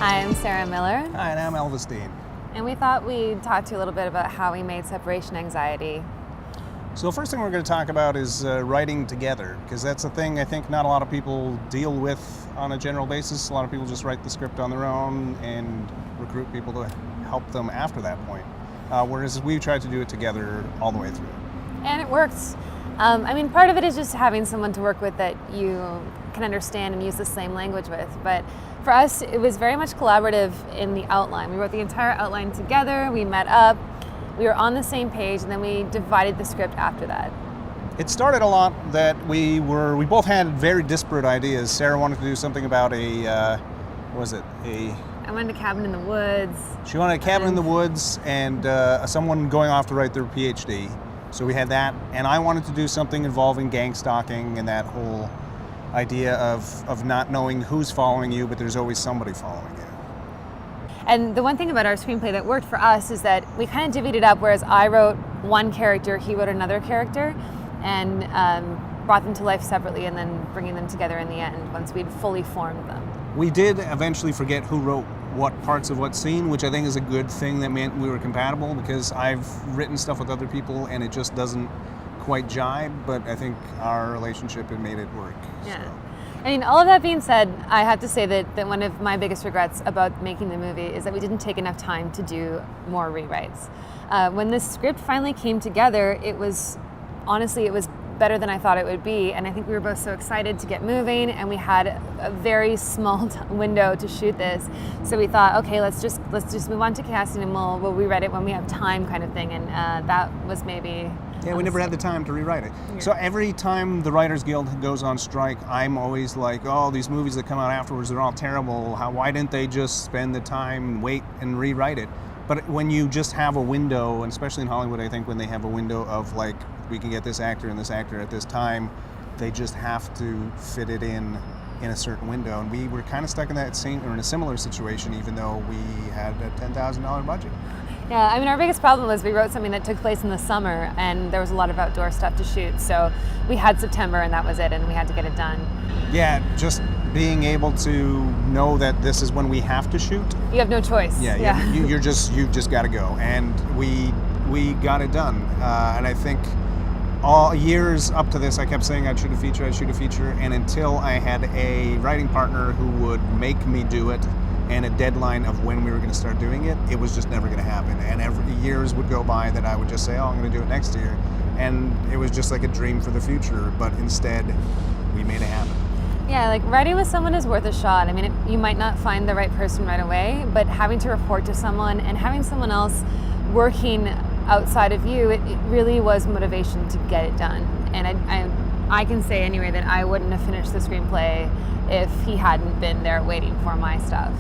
Hi, I'm Sarah Miller. Hi, and I'm Elvis Dean. And we thought we'd talk to you a little bit about how we made separation anxiety. So the first thing we're going to talk about is writing together, because that's a thing I think not a lot of people deal with on a general basis. A lot of people just write the script on their own and recruit people to help them after that point. Whereas we tried to do it together all the way through. And it works. Part of it is just having someone to work with that you can understand and use the same language with. But for us, it was very much collaborative in the outline. We wrote the entire outline together, we met up, we were on the same page, and then we divided the script after that. It started a lot that we both had very disparate ideas. Sarah wanted to do something about I wanted a cabin in the woods. She wanted a cabin in the woods and someone going off to write their PhD. So we had that, and I wanted to do something involving gang stalking and that whole idea of not knowing who's following you, but there's always somebody following you. And the one thing about our screenplay that worked for us is that we kind of divvied it up, whereas I wrote one character, he wrote another character, and brought them to life separately and then bringing them together in the end once we'd fully formed them. We did eventually forget who wrote what parts of what scene, which I think is a good thing that meant we were compatible, because I've written stuff with other people and it just doesn't quite jibe, but I think our relationship had made it work. Yeah. So. All of that being said, I have to say that one of my biggest regrets about making the movie is that we didn't take enough time to do more rewrites. When the script finally came together, it was better than I thought it would be, and I think we were both so excited to get moving, and we had a very small window to shoot this, so we thought, okay, let's just move on to casting and we'll rewrite it when we have time, kind of thing, and that was maybe... Yeah, we never had the time to rewrite it. Yeah. So every time the Writers Guild goes on strike, I'm always like, oh, these movies that come out afterwards, they're all terrible. Why didn't they just spend the time, wait, and rewrite it? But when you just have a window, and especially in Hollywood, I think when they have a window of like, we can get this actor and this actor at this time, they just have to fit it in a certain window. And we were kind of stuck in that same, or in a similar situation, even though we had a $10,000 budget. Yeah, our biggest problem was we wrote something that took place in the summer, and there was a lot of outdoor stuff to shoot. So we had September, and that was it, and we had to get it done. Yeah, just being able to know that this is when we have to shoot. You have no choice. Yeah. You've just got to go, and we got it done. And I think all years up to this, I kept saying I'd shoot a feature, and until I had a writing partner who would make me do it, and a deadline of when we were going to start doing it, it was just never going to happen. And every years would go by that I would just say, oh, I'm going to do it next year. And it was just like a dream for the future, but instead, we made it happen. Yeah, like writing with someone is worth a shot. You might not find the right person right away, but having to report to someone and having someone else working outside of you, it really was motivation to get it done. And I can say anyway that I wouldn't have finished the screenplay if he hadn't been there waiting for my stuff.